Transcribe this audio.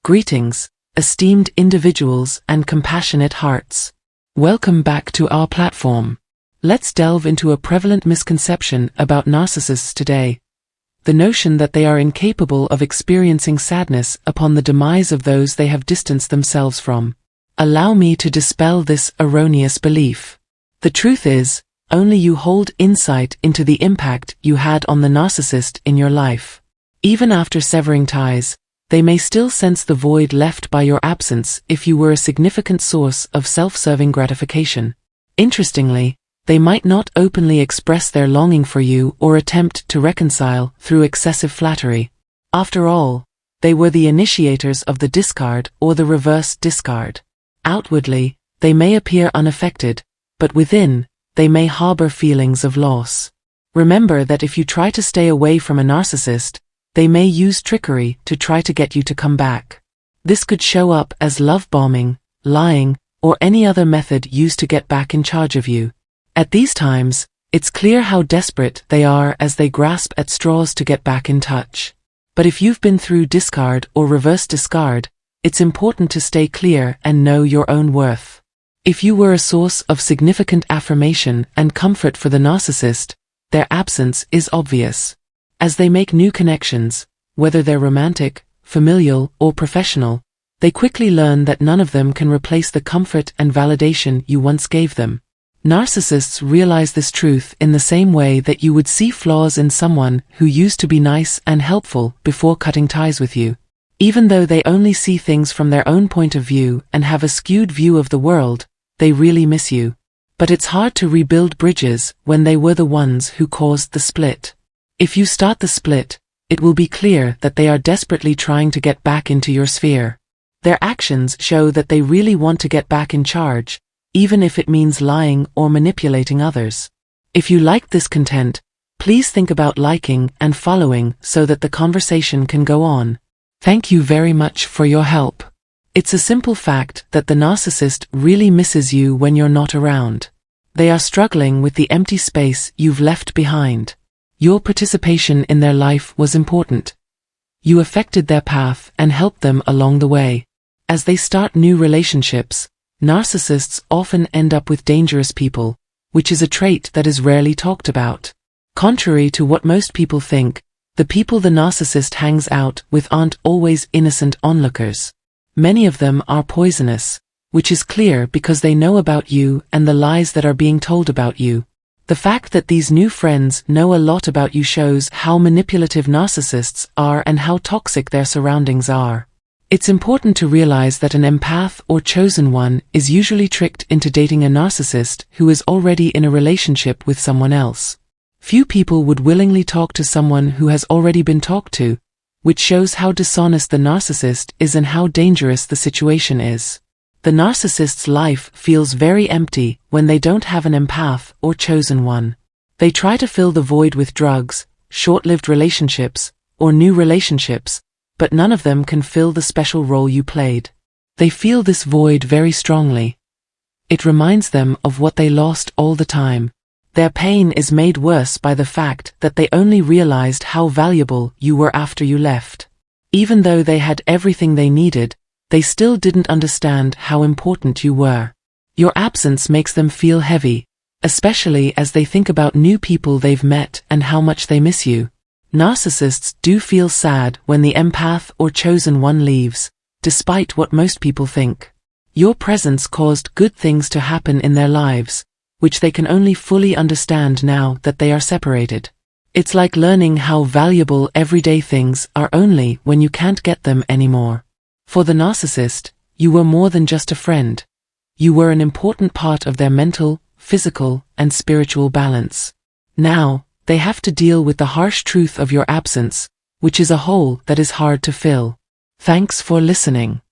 Greetings, esteemed individuals and compassionate hearts. Welcome back to our platform. Let's delve into a prevalent misconception about narcissists today. The notion that they are incapable of experiencing sadness upon the demise of those they have distanced themselves from. Allow me to dispel this erroneous belief. The truth is, only you hold insight into the impact you had on the narcissist in your life. Even after severing ties, they may still sense the void left by your absence if you were a significant source of self-serving gratification. Interestingly, they might not openly express their longing for you or attempt to reconcile through excessive flattery. After all, they were the initiators of the discard or the reverse discard. Outwardly, they may appear unaffected, but within, they may harbor feelings of loss. Remember that if you try to stay away from a narcissist, they may use trickery to try to get you to come back. This could show up as love bombing, lying, or any other method used to get back in charge of you. At these times, it's clear how desperate they are as they grasp at straws to get back in touch. But if you've been through discard or reverse discard, it's important to stay clear and know your own worth. If you were a source of significant affirmation and comfort for the narcissist, their absence is obvious. As they make new connections, whether they're romantic, familial, or professional, they quickly learn that none of them can replace the comfort and validation you once gave them. Narcissists realize this truth in the same way that you would see flaws in someone who used to be nice and helpful before cutting ties with you. Even though they only see things from their own point of view and have a skewed view of the world, they really miss you. But it's hard to rebuild bridges when they were the ones who caused the split. If you start the split, it will be clear that they are desperately trying to get back into your sphere. Their actions show that they really want to get back in charge, even if it means lying or manipulating others. If you liked this content, please think about liking and following so that the conversation can go on. Thank you very much for your help. It's a simple fact that the narcissist really misses you when you're not around. They are struggling with the empty space you've left behind. Your participation in their life was important. You affected their path and helped them along the way. As they start new relationships, narcissists often end up with dangerous people, which is a trait that is rarely talked about. Contrary to what most people think, the people the narcissist hangs out with aren't always innocent onlookers. Many of them are poisonous, which is clear because they know about you and the lies that are being told about you. The fact that these new friends know a lot about you shows how manipulative narcissists are and how toxic their surroundings are. It's important to realize that an empath or chosen one is usually tricked into dating a narcissist who is already in a relationship with someone else. Few people would willingly talk to someone who has already been talked to, which shows how dishonest the narcissist is and how dangerous the situation is. The narcissist's life feels very empty when they don't have an empath or chosen one. They try to fill the void with drugs, short-lived relationships, or new relationships, but none of them can fill the special role you played. They feel this void very strongly. It reminds them of what they lost all the time. Their pain is made worse by the fact that they only realized how valuable you were after you left. Even though they had everything they needed, they still didn't understand how important you were. Your absence makes them feel heavy, especially as they think about new people they've met and how much they miss you. Narcissists do feel sad when the empath or chosen one leaves, despite what most people think. Your presence caused good things to happen in their lives, which they can only fully understand now that they are separated. It's like learning how valuable everyday things are only when you can't get them anymore. For the narcissist, you were more than just a friend. You were an important part of their mental, physical, and spiritual balance. Now, they have to deal with the harsh truth of your absence, which is a hole that is hard to fill. Thanks for listening.